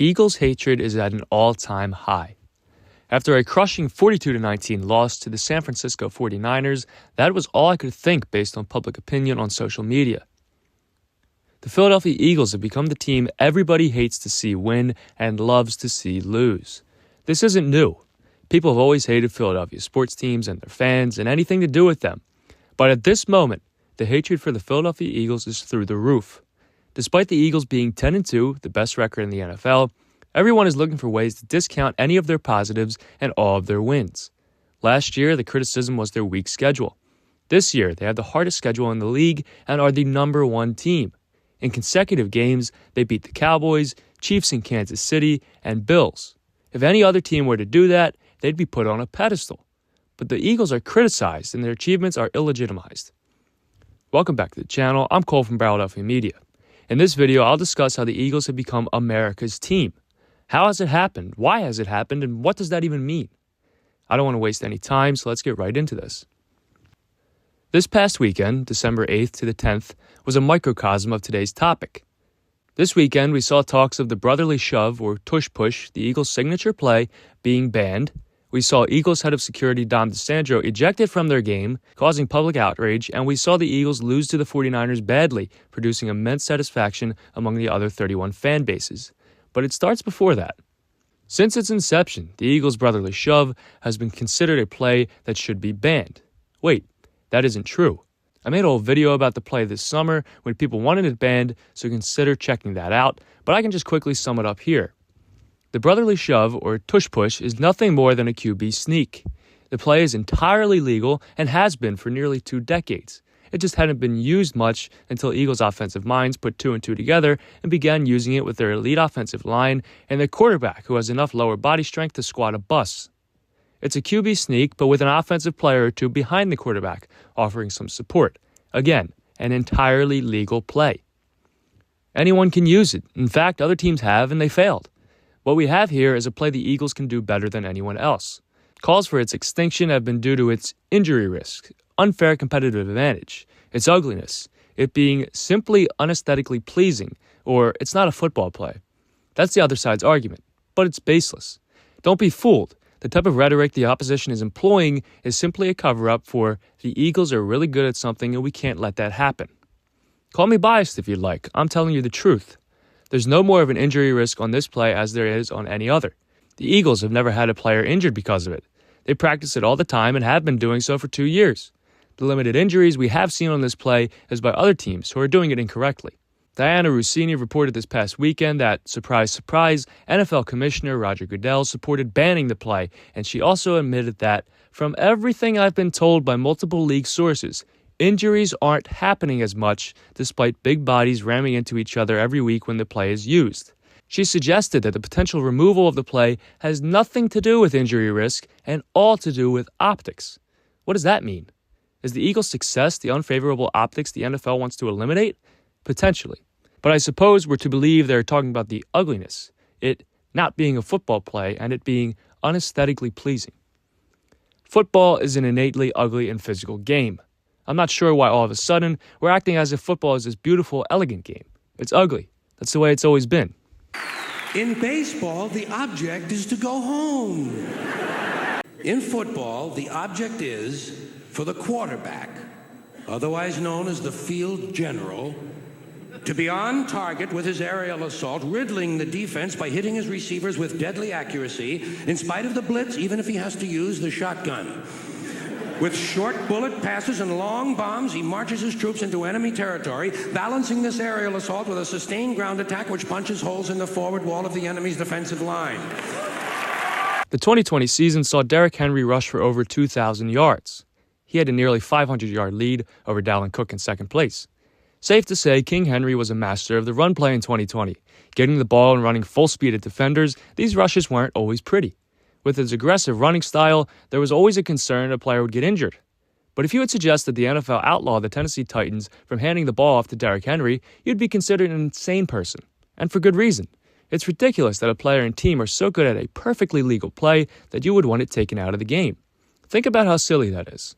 Eagles hatred is at an all-time high. After a crushing 42-19 loss to the San Francisco 49ers, that was all I could think based on public opinion on social media. The Philadelphia Eagles have become the team everybody hates to see win and loves to see lose. This isn't new. People have always hated Philadelphia sports teams and their fans and anything to do with them. But at this moment, the hatred for the Philadelphia Eagles is through the roof. Despite the Eagles being 10-2, the best record in the NFL, everyone is looking for ways to discount any of their positives and all of their wins. Last year, the criticism was their weak schedule. This year, they have the hardest schedule in the league and are the number one team. In consecutive games, they beat the Cowboys, Chiefs in Kansas City, and Bills. If any other team were to do that, they'd be put on a pedestal. But the Eagles are criticized and their achievements are illegitimized. Welcome back to the channel. I'm Cole from Philadelphia Media. In this video, I'll discuss how the Eagles have become America's team. How has it happened? Why has it happened? And what does that even mean? I don't want to waste any time, so let's get right into this. This past weekend, December 8th to the 10th, was a microcosm of today's topic. This weekend, we saw talks of the brotherly shove, or tush push, the Eagles' signature play, being banned. We saw Eagles head of security Dom DeSandro ejected from their game, causing public outrage, and we saw the Eagles lose to the 49ers badly, producing immense satisfaction among the other 31 fan bases. But it starts before that. Since its inception, the Eagles' brotherly shove has been considered a play that should be banned. Wait, that isn't true. I made a whole video about the play this summer when people wanted it banned, so consider checking that out, but I can just quickly sum it up here. The brotherly shove, or tush push, is nothing more than a QB sneak. The play is entirely legal and has been for nearly 2 decades. It just hadn't been used much until Eagles offensive minds put 2 and 2 together and began using it with their elite offensive line and their quarterback who has enough lower body strength to squat a bus. It's a QB sneak, but with an offensive player or two behind the quarterback, offering some support. Again, an entirely legal play. Anyone can use it. In fact, other teams have, and they failed. What we have here is a play the Eagles can do better than anyone else. Calls for its extinction have been due to its injury risk, unfair competitive advantage, its ugliness, it being simply unesthetically pleasing, or it's not a football play. That's the other side's argument, but it's baseless. Don't be fooled. The type of rhetoric the opposition is employing is simply a cover-up for the Eagles are really good at something and we can't let that happen. Call me biased if you'd like. I'm telling you the truth. There's no more of an injury risk on this play as there is on any other. The Eagles have never had a player injured because of it. They practice it all the time and have been doing so for 2 years. The limited injuries we have seen on this play is by other teams who are doing it incorrectly. Diana Russini reported this past weekend that, surprise, surprise, NFL Commissioner Roger Goodell supported banning the play, and she also admitted that, from everything I've been told by multiple league sources, injuries aren't happening as much despite big bodies ramming into each other every week when the play is used. She suggested that the potential removal of the play has nothing to do with injury risk and all to do with optics. What does that mean? Is the Eagles' success the unfavorable optics the NFL wants to eliminate? Potentially. But I suppose we're to believe they're talking about the ugliness, it not being a football play and it being unesthetically pleasing. Football is an innately ugly and physical game. I'm not sure why all of a sudden we're acting as if football is this beautiful, elegant game. It's ugly. That's the way it's always been. In baseball, the object is to go home. In football, the object is for the quarterback, otherwise known as the field general, to be on target with his aerial assault, riddling the defense by hitting his receivers with deadly accuracy, in spite of the blitz, even if he has to use the shotgun. With short bullet passes and long bombs, he marches his troops into enemy territory, balancing this aerial assault with a sustained ground attack which punches holes in the forward wall of the enemy's defensive line. The 2020 season saw Derrick Henry rush for over 2,000 yards. He had a nearly 500-yard lead over Dalvin Cook in second place. Safe to say, King Henry was a master of the run play in 2020. Getting the ball and running full speed at defenders, these rushes weren't always pretty. With his aggressive running style, there was always a concern a player would get injured. But if you had suggested the NFL outlaw the Tennessee Titans from handing the ball off to Derrick Henry, you'd be considered an insane person. And for good reason. It's ridiculous that a player and team are so good at a perfectly legal play that you would want it taken out of the game. Think about how silly that is.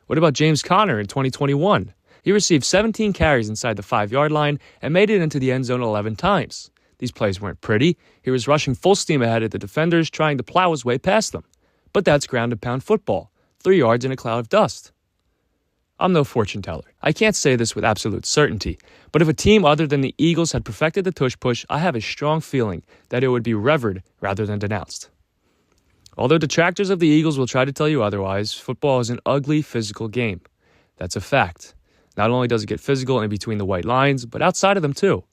What about James Conner in 2021? He received 17 carries inside the 5-yard line and made it into the end zone 11 times. These plays weren't pretty. He was rushing full steam ahead at the defenders, trying to plow his way past them. But that's ground and pound football, 3 yards in a cloud of dust. I'm no fortune teller. I can't say this with absolute certainty, but if a team other than the Eagles had perfected the tush push, I have a strong feeling that it would be revered rather than denounced. Although detractors of the Eagles will try to tell you otherwise, football is an ugly physical game. That's a fact. Not only does it get physical in between the white lines, but outside of them too.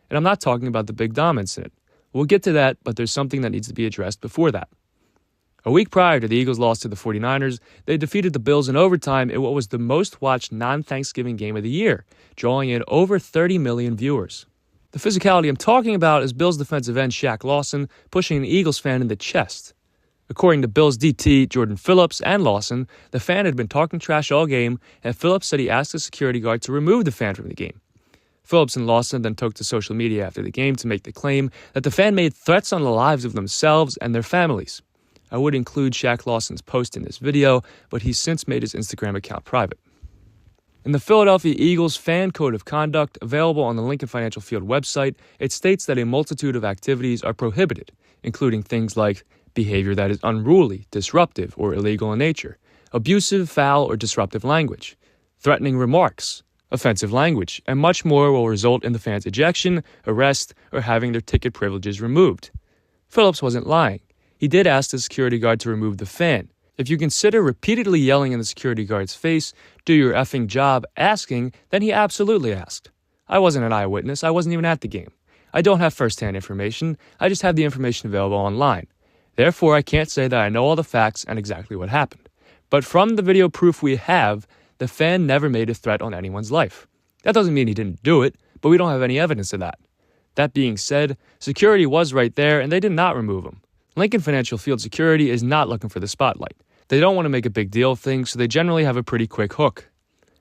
And I'm not talking about the Big Dom incident. We'll get to that, but there's something that needs to be addressed before that. A week prior to the Eagles' loss to the 49ers, they defeated the Bills in overtime in what was the most-watched non-Thanksgiving game of the year, drawing in over 30 million viewers. The physicality I'm talking about is Bills defensive end Shaq Lawson pushing an Eagles fan in the chest. According to Bills DT Jordan Phillips and Lawson, the fan had been talking trash all game, and Phillips said he asked the security guard to remove the fan from the game. Phillips and Lawson then took to social media after the game to make the claim that the fan made threats on the lives of themselves and their families. I would include Shaq Lawson's post in this video, but he's since made his Instagram account private. In the Philadelphia Eagles Fan Code of Conduct, available on the Lincoln Financial Field website, it states that a multitude of activities are prohibited, including things like behavior that is unruly, disruptive, or illegal in nature, abusive, foul, or disruptive language, threatening remarks, offensive language, and much more will result in the fans' ejection, arrest, or having their ticket privileges removed. Phillips wasn't lying. He did ask the security guard to remove the fan. If you consider repeatedly yelling in the security guard's face, "Do your effing job," asking, then he absolutely asked. I wasn't an eyewitness. I wasn't even at the game. I don't have first-hand information. I just have the information available online. Therefore, I can't say that I know all the facts and exactly what happened. But from the video proof we have, the fan never made a threat on anyone's life. That doesn't mean he didn't do it, but we don't have any evidence of that. That being said, security was right there and they did not remove him. Lincoln Financial Field security is not looking for the spotlight. They don't want to make a big deal of things, so they generally have a pretty quick hook.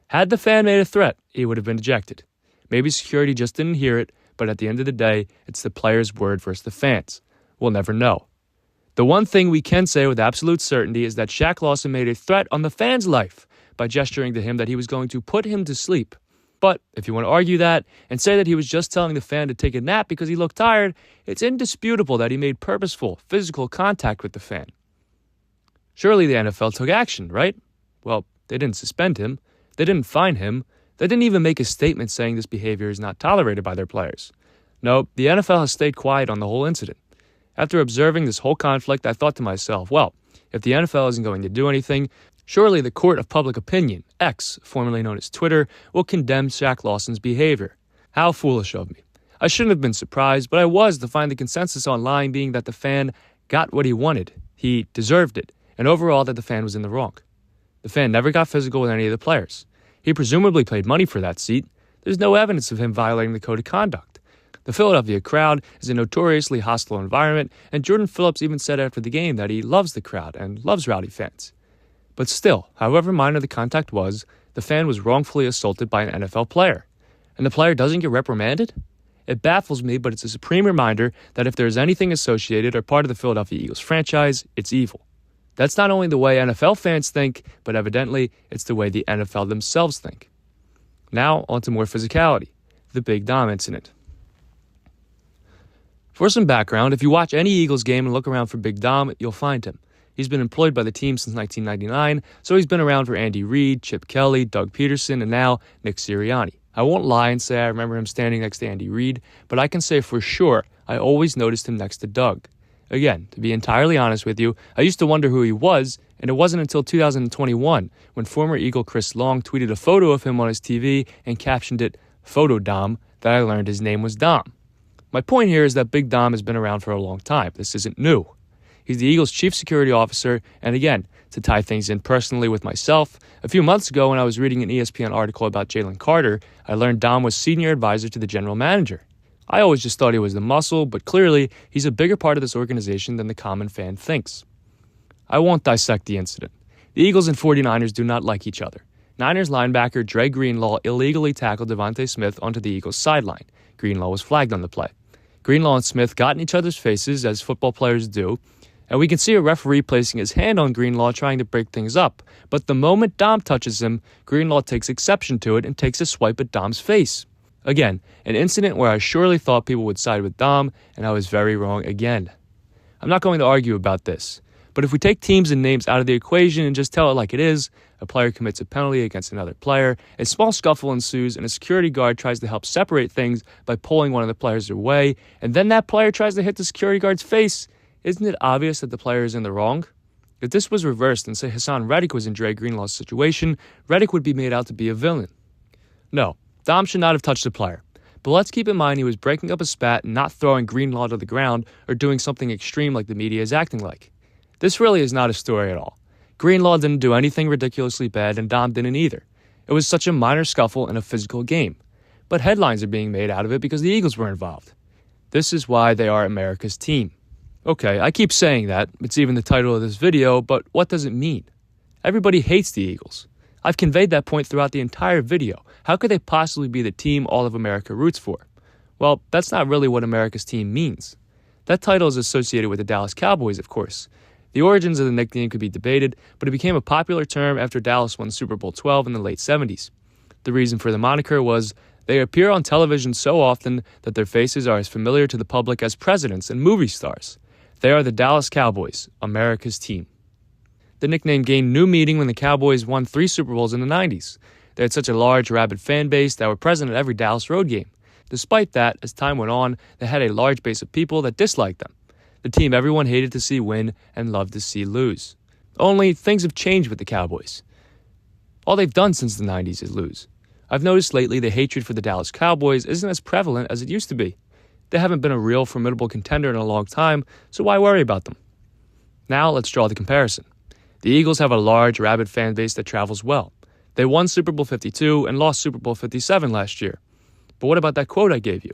Had the fan made a threat, he would have been ejected. Maybe security just didn't hear it, but at the end of the day, it's the player's word versus the fans. We'll never know. The one thing we can say with absolute certainty is that Shaq Lawson made a threat on the fan's life by gesturing to him that he was going to put him to sleep. But if you want to argue that and say that he was just telling the fan to take a nap because he looked tired, it's indisputable that he made purposeful, physical contact with the fan. Surely the NFL took action, right? Well, they didn't suspend him. They didn't fine him. They didn't even make a statement saying this behavior is not tolerated by their players. No, the NFL has stayed quiet on the whole incident. After observing this whole conflict, I thought to myself, well, if the NFL isn't going to do anything, surely the Court of Public Opinion, X, formerly known as Twitter, will condemn Shaq Lawson's behavior. How foolish of me. I shouldn't have been surprised, but I was to find the consensus online being that the fan got what he wanted. He deserved it, and overall that the fan was in the wrong. The fan never got physical with any of the players. He presumably paid money for that seat. There's no evidence of him violating the code of conduct. The Philadelphia crowd is a notoriously hostile environment, and Jordan Phillips even said after the game that he loves the crowd and loves rowdy fans. But still, however minor the contact was, the fan was wrongfully assaulted by an NFL player. And the player doesn't get reprimanded? It baffles me, but it's a supreme reminder that if there's anything associated or part of the Philadelphia Eagles franchise, it's evil. That's not only the way NFL fans think, but evidently it's the way the NFL themselves think. Now, on to more physicality, the Big Dom incident. For some background, if you watch any Eagles game and look around for Big Dom, you'll find him. He's been employed by the team since 1999, so he's been around for Andy Reid, Chip Kelly, Doug Peterson, and now Nick Sirianni. I won't lie and say I remember him standing next to Andy Reid, but I can say for sure I always noticed him next to Doug. Again, to be entirely honest with you, I used to wonder who he was, and it wasn't until 2021 when former Eagle Chris Long tweeted a photo of him on his TV and captioned it, "Photo Dom," that I learned his name was Dom. My point here is that Big Dom has been around for a long time. This isn't new. He's the Eagles' chief security officer, and again, to tie things in personally with myself, a few months ago when I was reading an ESPN article about Jalen Carter, I learned Dom was senior advisor to the general manager. I always just thought he was the muscle, but clearly he's a bigger part of this organization than the common fan thinks. I won't dissect the incident. The Eagles and 49ers do not like each other. Niners linebacker Dre Greenlaw illegally tackled Devontae Smith onto the Eagles' sideline. Greenlaw was flagged on the play. Greenlaw and Smith got in each other's faces, as football players do, and we can see a referee placing his hand on Greenlaw trying to break things up. But the moment Dom touches him, Greenlaw takes exception to it and takes a swipe at Dom's face. Again, an incident where I surely thought people would side with Dom, and I was very wrong again. I'm not going to argue about this, but if we take teams and names out of the equation and just tell it like it is, a player commits a penalty against another player, a small scuffle ensues, and a security guard tries to help separate things by pulling one of the players away, and then that player tries to hit the security guard's face, isn't it obvious that the player is in the wrong? If this was reversed and say Hassan Reddick was in Dre Greenlaw's situation, Reddick would be made out to be a villain. No, Dom should not have touched the player. But let's keep in mind he was breaking up a spat and not throwing Greenlaw to the ground or doing something extreme like the media is acting like. This really is not a story at all. Greenlaw didn't do anything ridiculously bad and Dom didn't either. It was such a minor scuffle in a physical game. But headlines are being made out of it because the Eagles were involved. This is why they are America's team. Okay, I keep saying that. It's even the title of this video, but what does it mean? Everybody hates the Eagles. I've conveyed that point throughout the entire video. How could they possibly be the team all of America roots for? Well, that's not really what America's team means. That title is associated with the Dallas Cowboys, of course. The origins of the nickname could be debated, but it became a popular term after Dallas won Super Bowl XII in the late 70s. The reason for the moniker was they appear on television so often that their faces are as familiar to the public as presidents and movie stars. They are the Dallas Cowboys, America's team. The nickname gained new meaning when the Cowboys won 3 Super Bowls in the 90s. They had such a large, rabid fan base that were present at every Dallas road game. Despite that, as time went on, they had a large base of people that disliked them. The team everyone hated to see win and loved to see lose. Only, things have changed with the Cowboys. All they've done since the 90s is lose. I've noticed lately the hatred for the Dallas Cowboys isn't as prevalent as it used to be. They haven't been a real formidable contender in a long time, so why worry about them? Now let's draw the comparison. The Eagles have a large, rabid fan base that travels well. They won Super Bowl 52 and lost Super Bowl 57 last year. But what about that quote I gave you?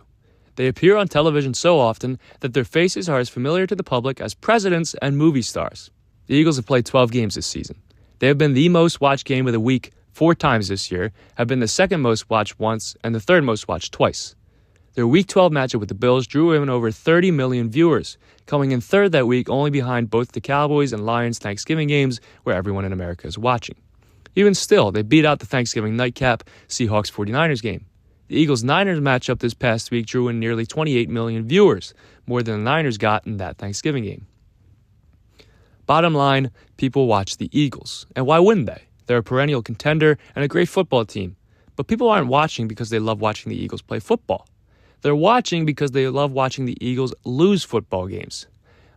They appear on television so often that their faces are as familiar to the public as presidents and movie stars. The Eagles have played 12 games this season. They have been the most watched game of the week 4 times this year, have been the second most watched once, and the third most watched twice. Their Week 12 matchup with the Bills drew in over 30 million viewers, coming in third that week only behind both the Cowboys and Lions Thanksgiving games where everyone in America is watching. Even still, they beat out the Thanksgiving nightcap Seahawks 49ers game. The Eagles-Niners matchup this past week drew in nearly 28 million viewers, more than the Niners got in that Thanksgiving game. Bottom line, people watch the Eagles. And why wouldn't they? They're a perennial contender and a great football team. But people aren't watching because they love watching the Eagles play football. They're watching because they love watching the Eagles lose football games.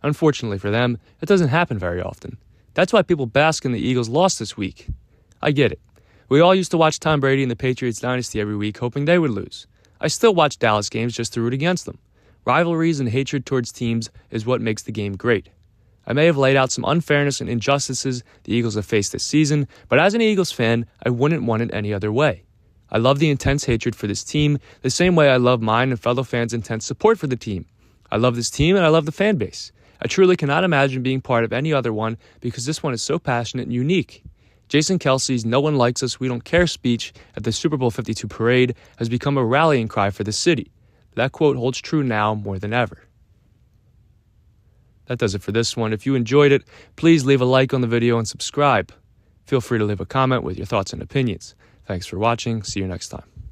Unfortunately for them, it doesn't happen very often. That's why people bask in the Eagles' loss this week. I get it. We all used to watch Tom Brady and the Patriots dynasty every week hoping they would lose. I still watch Dallas games just to root against them. Rivalries and hatred towards teams is what makes the game great. I may have laid out some unfairness and injustices the Eagles have faced this season, but as an Eagles fan, I wouldn't want it any other way. I love the intense hatred for this team the same way I love mine and fellow fans' intense support for the team. I love this team and I love the fan base. I truly cannot imagine being part of any other one because this one is so passionate and unique. Jason Kelce's "No one likes us, we don't care" speech at the Super Bowl 52 parade has become a rallying cry for the city. That quote holds true now more than ever. That does it for this one. If you enjoyed it, please leave a like on the video and subscribe. Feel free to leave a comment with your thoughts and opinions. Thanks for watching. See you next time.